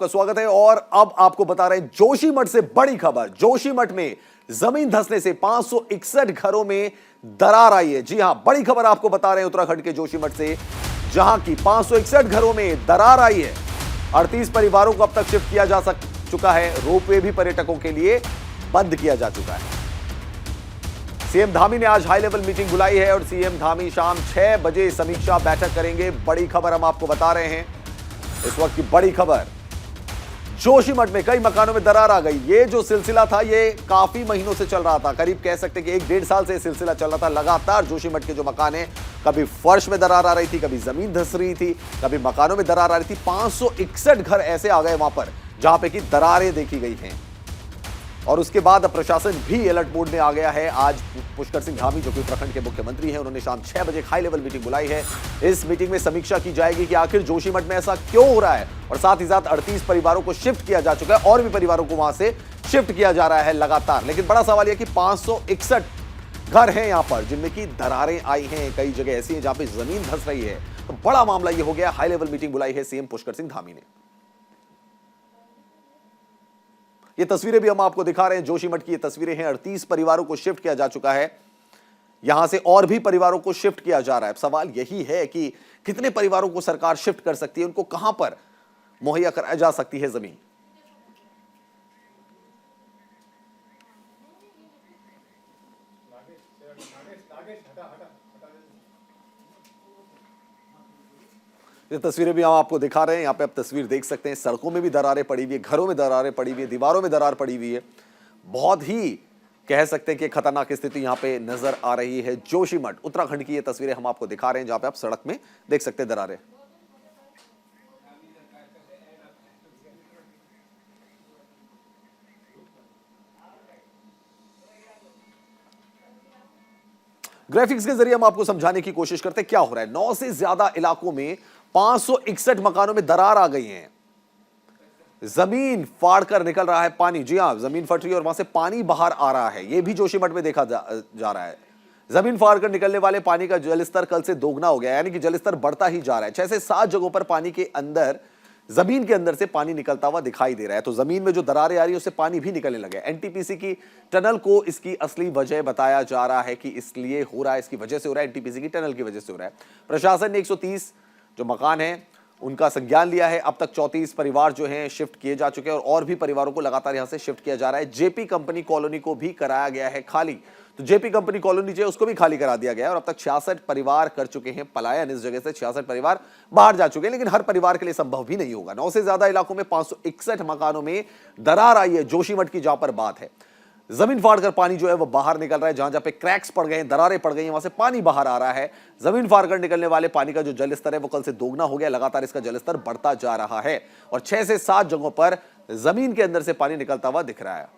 का स्वागत है और अब आपको बता रहे हैं जोशीमठ से बड़ी खबर। जोशीमठ में जमीन धंसने से 561 घरों में दरार आई है। जी हां, बड़ी खबर आपको बता रहे हैं उत्तराखंड के जोशीमठ से, जहां की 561 घरों में दरार आई है। 38 परिवारों को अब तक शिफ्ट किया जा चुका है। रोपवे भी पर्यटकों के लिए बंद किया जा चुका है। सीएम धामी ने आज हाई लेवल मीटिंग बुलाई है और सीएम धामी शाम 6 बजे समीक्षा बैठक करेंगे। बड़ी खबर हम आपको बता रहे हैं इस वक्त की बड़ी खबर। जोशीमठ में कई मकानों में दरार आ गई। ये जो सिलसिला था ये काफी महीनों से चल रहा था, करीब कह सकते कि 1-1.5 साल से सिलसिला चल रहा था। लगातार जोशीमठ के जो मकान है, कभी फर्श में दरार आ रही थी, कभी जमीन धंस रही थी, कभी मकानों में दरार आ रही थी। 561 घर ऐसे आ गए वहां पर जहां पे कि दरारें देखी गई हैं और उसके बाद अब प्रशासन भी अलर्ट मोड में आ गया है। आज पुष्कर सिंह धामी जो कि उत्तराखंड के मुख्यमंत्री हैं, उन्होंने शाम 6 बजे हाई लेवल मीटिंग बुलाई है। इस मीटिंग में समीक्षा की जाएगी कि आखिर जोशीमठ में ऐसा क्यों हो रहा है और साथ ही साथ 38 परिवारों को शिफ्ट किया जा चुका है और भी परिवारों को वहां से शिफ्ट किया जा रहा है लगातार। लेकिन बड़ा सवाल यह कि 561 घर हैं यहां पर जिनमें की दरारें आई हैं। कई जगह ऐसी हैं जहां पर जमीन धंस रही है। तो बड़ा मामला यह हो गया। हाई लेवल मीटिंग बुलाई है सीएम पुष्कर सिंह धामी ने। ये तस्वीरें भी हम आपको दिखा रहे हैं। जोशीमठ की ये तस्वीरें हैं। 38 परिवारों को शिफ्ट किया जा चुका है। यहां से और भी परिवारों को शिफ्ट किया जा रहा है। सवाल यही है कि कितने परिवारों को सरकार शिफ्ट कर सकती है, उनको कहां पर मुहैया कराई जा सकती है जमीन। ये तस्वीरें भी हम आपको दिखा रहे हैं। यहाँ पे आप तस्वीर देख सकते हैं। सड़कों में भी दरारें पड़ी हुई है, घरों में दरारें पड़ी हुई है, दीवारों में दरार पड़ी हुई है। बहुत ही कह सकते हैं कि खतरनाक स्थिति यहाँ पे नजर आ रही है। जोशीमठ उत्तराखंड की ये तस्वीरें हम आपको दिखा रहे हैं, जहां पे आप सड़क में देख सकते हैं दरारें। ग्राफिक्स के जरिए हम आपको समझाने की कोशिश करते हैं क्या हो रहा है। 9 से ज्यादा इलाकों में 561 मकानों में दरार आ गई है। जमीन फाड़ कर निकल रहा है पानी। जी हां, जमीन फट रही है और वहां से पानी बाहर आ रहा है। यह भी जोशीमठ में देखा जा रहा है। जमीन फाड़ कर निकलने वाले पानी का जलस्तर कल से दोगुना हो गया, यानी कि जलस्तर बढ़ता ही जा रहा है। 6 से 7 जगहों पर पानी के अंदर, जमीन के अंदर से पानी निकलता हुआ दिखाई दे रहा है। तो जमीन में जो दरारें आ रही है उससे पानी भी निकलने लगे। एनटीपीसी की टनल को इसकी असली वजह बताया जा रहा है कि इसलिए हो रहा है, इसकी वजह से हो रहा है, एनटीपीसी की टनल की वजह से हो रहा है। प्रशासन ने 130 जो मकान है उनका संज्ञान लिया है। अब तक 34 परिवार जो हैं शिफ्ट किए जा चुके हैं और भी परिवारों को लगातार यहां से शिफ्ट किया जा रहा है। जेपी कंपनी कॉलोनी को भी कराया गया है खाली। तो जेपी कंपनी कॉलोनी जो है उसको भी खाली करा दिया गया है और अब तक 66 परिवार कर चुके हैं पलायन। इस जगह से 66 परिवार बाहर जा चुके हैं, लेकिन हर परिवार के लिए संभव भी नहीं होगा। 9 से ज्यादा इलाकों में 561 मकानों में दरार आई है। जोशीमठ की जहां पर बात है, जमीन फाड़कर पानी जो है वो बाहर निकल रहा है। जहां जहां पे क्रैक्स पड़ गए हैं, दरारें पड़ गई हैं, वहां से पानी बाहर आ रहा है। जमीन फाड़कर निकलने वाले पानी का जो जलस्तर है वो कल से दोगुना हो गया। लगातार इसका जलस्तर बढ़ता जा रहा है और 6 से 7 जगहों पर जमीन के अंदर से पानी निकलता हुआ दिख रहा है।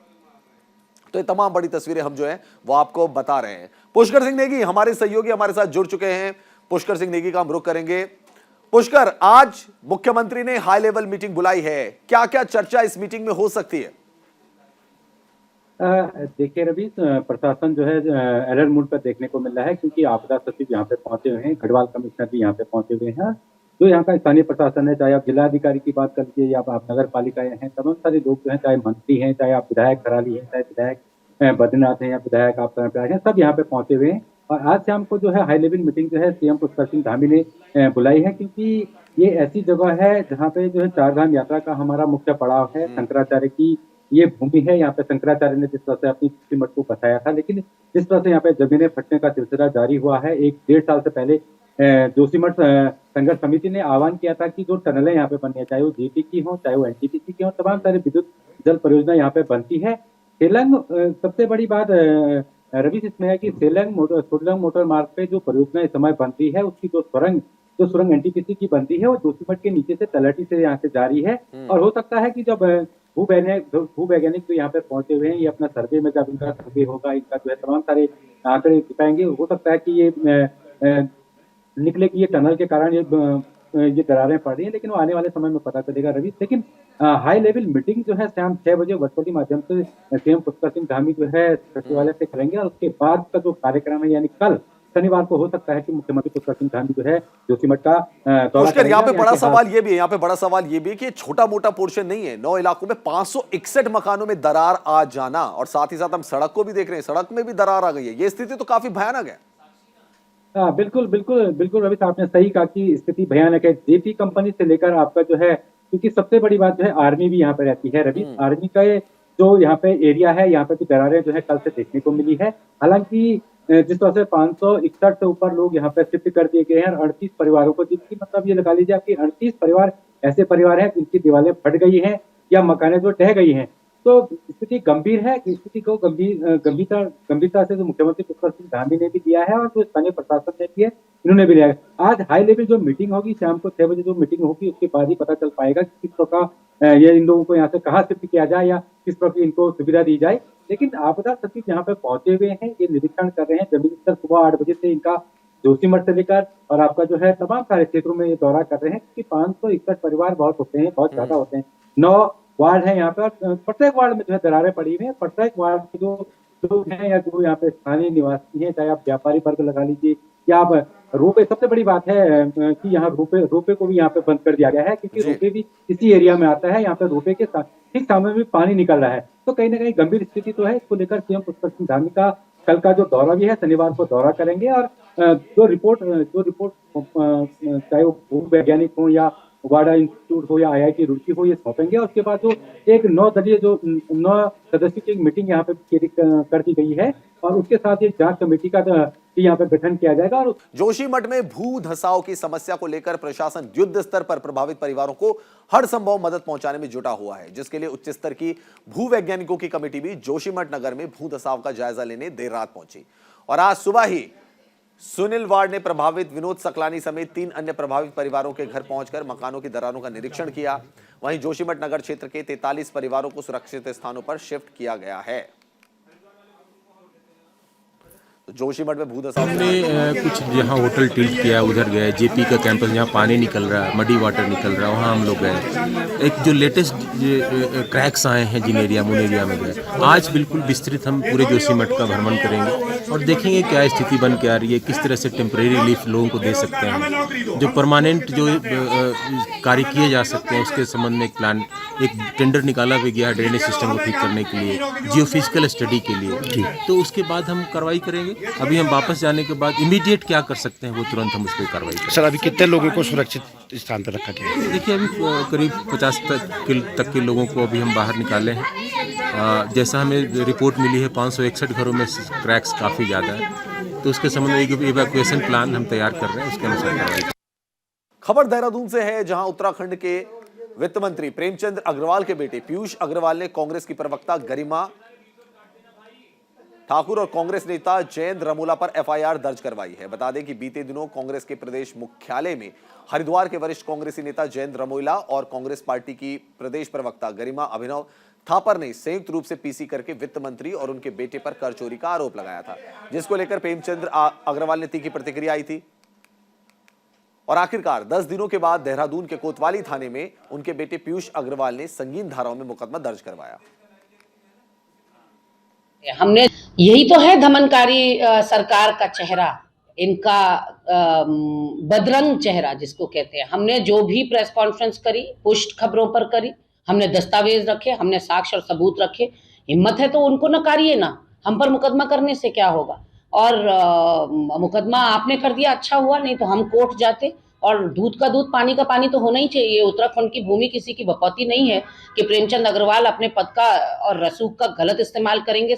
तो ये तमाम बड़ी तस्वीरें हम जो है वो आपको बता रहे हैं। पुष्कर सिंह नेगी हमारे सहयोगी हमारे साथ जुड़ चुके हैं। पुष्कर सिंह नेगी का हम रुख करेंगे। पुष्कर, आज मुख्यमंत्री ने हाई लेवल मीटिंग बुलाई है, क्या क्या चर्चा इस मीटिंग में हो सकती है? देखिए रवि, प्रशासन जो है अलर्ट मोड पर देखने को मिल रहा है, क्योंकि आपदा सचिव यहाँ पे पहुंचे हुए हैं, गढ़वाल कमिश्नर भी यहाँ पे पहुंचे हुए हैं। जो यहाँ का स्थानीय प्रशासन है, चाहे आप जिलाधिकारी की बात कर लीजिए या आप नगर पालिकाएं हैं, तमाम सारे लोग जो है, चाहे मंत्री हैं, चाहे आप विधायक खराली हैं, चाहे विधायक बद्रीनाथ हैं या विधायक आप हैं, सब यहाँ पे पहुंचे हुए हैं। और आज शाम को जो है हाई लेवल मीटिंग जो है सीएम पुष्कर सिंह धामी ने बुलाई है, क्योंकि ये ऐसी जगह है जहाँ पे जो है चारधाम यात्रा का हमारा मुख्य पड़ाव है। शंकराचार्य की ये भूमि है। यहाँ पे शंकराचार्य ने जिस तरह से अपनी जोशीमठ को बताया था, लेकिन जिस तरह से यहाँ पे जमीनें फटने का सिलसिला जारी हुआ है, 1-1.5 साल से पहले जोशीमठ संघर्ष समिति ने आह्वान किया था कि जो टनलें यहाँ पे बननी है, चाहे वो जीपी की हो, चाहे वो एनटीपीसी की हो, तमाम सारी विद्युत जल परियोजना यहाँ पे बनती है। सेलंग सबसे बड़ी बात रवि इसमें है कि सोलंग मोटर मार्ग पे जो परियोजना इस समय बनती है, उसकी जो सुरंग एनटीपीसी की बनती है वो जोशीमठ के नीचे से तलहटी से यहाँ से जारी है। और हो सकता है कि जब भूवैज्ञानिक जो यहाँ पे पहुंचे हुए हैं, ये अपना सर्वे में जब इनका सर्वे होगा, इनका जो है तमाम सारे आंकड़े दिखाएंगे, हो सकता है कि ये निकले कि ये टनल के कारण ये दरारें पड़ रही है, लेकिन वो आने वाले समय में पता चलेगा रवि। लेकिन हाई लेवल मीटिंग जो है शाम 6 बजे वर्चुअली माध्यम से सीएम पुष्कर सिंह धामी जो है सचिवालय से करेंगे और उसके बाद का जो कार्यक्रम है, यानी कल शनिवार को हो सकता है कि मुख्यमंत्री पुष्कर सिंह धामी जो है जोशीमठ का दौरा पुष्कर, यहाँ पे करेंगे। बड़ा सवाल ये भी है, यहाँ पे बड़ा सवाल ये भी है कि छोटा मोटा पोर्शन नहीं है। 9 इलाकों में 561 मकानों में दरार आ जाना, और साथ ही साथ हम सड़क को भी देख रहे हैं, सड़क में भी दरार आ गई है। ये स्थिति तो काफी भयानक है। हाँ, बिल्कुल बिल्कुल बिल्कुल रवि साहब, आपने सही कहा कि स्थिति भयानक है। जेपी कंपनी से लेकर आपका जो है, क्योंकि सबसे बड़ी बात जो है आर्मी भी यहाँ पे रहती है रवि। आर्मी का जो यहाँ पे एरिया है, यहाँ पे भी दरारें जो है कल से देखने को मिली है। हालांकि जिस तरह से 561 से ऊपर लोग यहाँ पे शिफ्ट कर दिए गए हैं, और 38 परिवारों को, जिनकी मतलब ये लगा लीजिए आपकी 38 परिवार ऐसे परिवार हैं जिनकी दीवारें फट गई हैं या मकानें जो ढह गई हैं। तो स्थिति गंभीर है। स्थिति को गंभीरता से जो मुख्यमंत्री पुष्कर सिंह धामी ने भी दिया है और जो स्थानीय प्रशासन ने भी है, इन्होंने भी लिया है। आज हाई लेवल जो मीटिंग होगी, शाम को 6 बजे जो मीटिंग होगी, उसके बाद ही पता चल पाएगा कि किस प्रकार ये इन लोगों को यहाँ से कहाँ शिफ्ट किया जाए या किस प्रकार इनको सुविधा दी जाए। लेकिन आपदा सचिव यहाँ पे पहुंचे हुए हैं, ये निरीक्षण कर रहे हैं। जमीन स्तर सुबह 8 बजे से इनका जोशीमठ से लेकर और आपका जो है तमाम सारे क्षेत्रों में ये दौरा कर रहे हैं, क्योंकि 561 परिवार बहुत होते हैं, बहुत ज्यादा होते हैं। 9 वार्ड है यहाँ पे, और प्रत्येक वार्ड में जो है दरारें पड़ी हुई हैं। प्रत्येक वार्ड के जो लोग हैं या जो यहाँ पे स्थानीय निवासी हैं, चाहे आप व्यापारी वर्ग लगा लीजिए या आप रोपे, सबसे बड़ी बात है कि यहाँ रोपे को भी यहाँ पे बंद कर दिया गया है, क्योंकि रोपे भी इसी एरिया में आता है। यहाँ पे रोपे के ठीक सामने भी पानी निकल रहा है। तो कहीं ना कहीं गंभीर स्थिति तो है। इसको लेकर सीएम पुष्कर सिंह धामी का कल का जो दौरा भी है, शनिवार को दौरा करेंगे, और जो रिपोर्ट चाहे वो भूवैज्ञानिक हो या वाडा इंस्टीट्यूट हो या IIT रुड़की हो, ये सौंपेंगे। और उसके बाद जो एक 9 सदस्यों की एक मीटिंग यहाँ पे कर दी गई है, और उसके साथ एक जांच कमेटी का यहाँ पे गठन किया जाएगा। और जोशीमठ में भू धसाव की समस्या को लेकर प्रशासन युद्ध स्तर पर प्रभावित परिवारों को हर संभव मदद पहुंचाने में जुटा हुआ है, जिसके लिए उच्च स्तर की भू वैज्ञानिकों की कमेटी भी जोशीमठ नगर में भू धसाव का जायजा लेने देर रात पहुंची। और आज सुबह ही सुनील वार्ड ने प्रभावित विनोद सकलानी समेत 3 अन्य प्रभावित परिवारों के घर पहुंचकर मकानों की दरारों का निरीक्षण किया। वहीं जोशीमठ नगर क्षेत्र के 43 परिवारों को सुरक्षित स्थानों पर शिफ्ट किया गया है। तो जोशीमठ में भूधसाव हमने कुछ जहाँ होटल टिल्ट किया उधर गए, जेपी का कैंपस जहाँ पानी निकल रहा है, मडी वाटर निकल रहा है, वहाँ हम लोग गए। एक जो लेटेस्ट क्रैक्स आए हैं जिन एरिया मुन एरिया में गए। आज बिल्कुल विस्तृत हम पूरे जोशीमठ का भ्रमण करेंगे और देखेंगे क्या स्थिति बन के आ रही है, किस तरह से टेम्परेरी रिलीफ लोगों को दे सकते हैं, जो परमानेंट जो कार्य किए जा सकते हैं उसके संबंध में एक प्लान, एक टेंडर निकाला भी गया है ड्रेनेज सिस्टम को ठीक करने के लिए, जियोफिजिकल स्टडी के लिए। तो उसके बाद हम कार्रवाई करेंगे। अभी हम वापस जाने के बाद इमीडिएट क्या कर सकते हैं वो तुरंत हम उस पर कार्रवाई करेंगे। सर, अभी कितने लोगों को सुरक्षित स्थान पर रखा गया है? देखिए, अभी करीब 50 तक के लोगों को अभी हम बाहर निकाले हैं। जैसा हमें रिपोर्ट मिली है 561 घरों में क्रैक्स काफ़ी ज़्यादा है, तो उसके संबंध में इवैक्यूएशन प्लान हम तैयार कर रहे हैं, उसके अनुसार कार्रवाई। खबर देहरादून से है, जहां उत्तराखंड के वित्त मंत्री प्रेमचंद अग्रवाल के बेटे पीयूष अग्रवाल ने कांग्रेस की प्रवक्ता गरिमा ठाकुर और कांग्रेस नेता जयंत रमोला पर FIR दर्ज करवाई है। बता दें कि बीते दिनों कांग्रेस के प्रदेश मुख्यालय में हरिद्वार के वरिष्ठ कांग्रेसी नेता जयंत रमोला और कांग्रेस पार्टी की प्रदेश प्रवक्ता गरिमा अभिनव थापर ने संयुक्त रूप से पीसी करके वित्त मंत्री और उनके बेटे पर कर चोरी का आरोप लगाया था, जिसको लेकर प्रेमचंद अग्रवाल ने तीखी प्रतिक्रिया आई थी। और आखिरकार 10 दिनों के बाद देहरादून के कोतवाली थाने में उनके बेटे पीयूष अग्रवाल ने संगीन धाराओं में मुकदमा दर्ज करवाया। हमने, यही तो है दमनकारी सरकार का चेहरा, इनका बदरंग चेहरा जिसको कहते हैं। हमने जो भी प्रेस कॉन्फ्रेंस करी, पुष्ट खबरों पर करी, हमने दस्तावेज रखे, हमने साक्ष्य और सबूत रखे। हिम्मत है तो उनको नकारिए ना, हम पर मुकदमा करने से क्या होगा। और मुकदमा आपने कर दिया, अच्छा हुआ, नहीं तो हम कोर्ट जाते। और दूध का दूध, पानी का पानी तो होना ही चाहिए। उत्तराखंड की भूमि किसी की बपौती नहीं है कि प्रेमचंद अग्रवाल अपने पद का और रसूख का गलत इस्तेमाल करेंगे।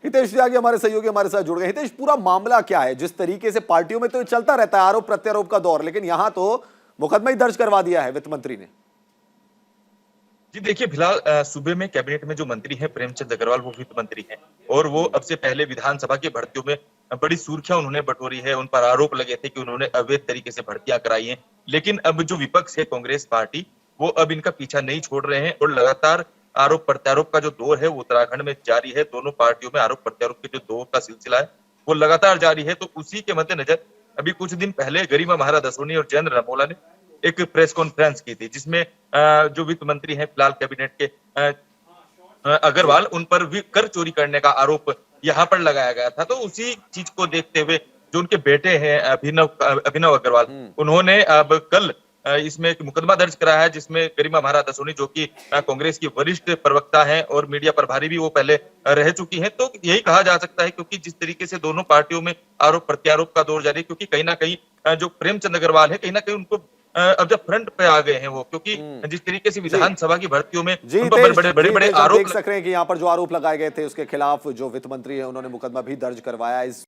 हितेश त्यागी हमारे सहयोगी हमारे साथ जुड़ गए। हितेश, पूरा मामला क्या है? जिस तरीके से पार्टियों में तो चलता रहता है आरोप प्रत्यारोप का दौर, लेकिन यहां तो मुकदमा ही दर्ज करवा दिया है वित्त मंत्री ने। जी देखिए, फिलहाल सूबे में कैबिनेट में जो मंत्री हैं प्रेमचंद अग्रवाल, वो वित्त मंत्री हैं, और वो अब से पहले विधानसभा की भर्तियों में बड़ी सुर्खियां उन्होंने बटोरी है। उन पर आरोप लगे थे कि उन्होंने अवैध तरीके से भर्तियां कराई हैं। लेकिन अब जो विपक्ष है कांग्रेस पार्टी, वो अब इनका पीछा नहीं छोड़ रहे हैं और लगातार आरोप प्रत्यारोप का जो दौर है वो उत्तराखंड में जारी है। दोनों पार्टियों में आरोप प्रत्यारोप के जो दौर का सिलसिला है वो लगातार जारी है। तो उसी के मद्देनजर अभी कुछ दिन पहले गरिमा महाराज असोनी और जयंत रमोला ने एक प्रेस कॉन्फ्रेंस की थी, जिसमें जो वित्त मंत्री हैं फिलहाल कैबिनेट के अग्रवाल, उन पर भी कर चोरी करने का आरोप यहाँ पर लगाया गया था। तो उसी चीज को देखते हुए जो उनके बेटे हैं अभिनव अग्रवाल, उन्होंने अब कल इसमें एक मुकदमा दर्ज कराया है, जिसमें गरिमा महाराज सोनी, जो कि कांग्रेस की वरिष्ठ प्रवक्ता हैं और मीडिया प्रभारी भी वो पहले रह चुकी हैं। तो यही कहा जा सकता है, क्योंकि जिस तरीके से दोनों पार्टियों में आरोप प्रत्यारोप का दौर जारी है, क्योंकि कहीं ना कहीं जो प्रेमचंद अग्रवाल है, कहीं ना कहीं उनको अब जब फ्रंट पे आ गए हैं वो, क्योंकि जिस तरीके से विधानसभा की भर्तियों में जी उन पर बड़े आप आरोप देख सक रहे हैं कि यहाँ पर जो आरोप लगाए गए थे उसके खिलाफ जो वित्त मंत्री है उन्होंने मुकदमा भी दर्ज करवाया। इस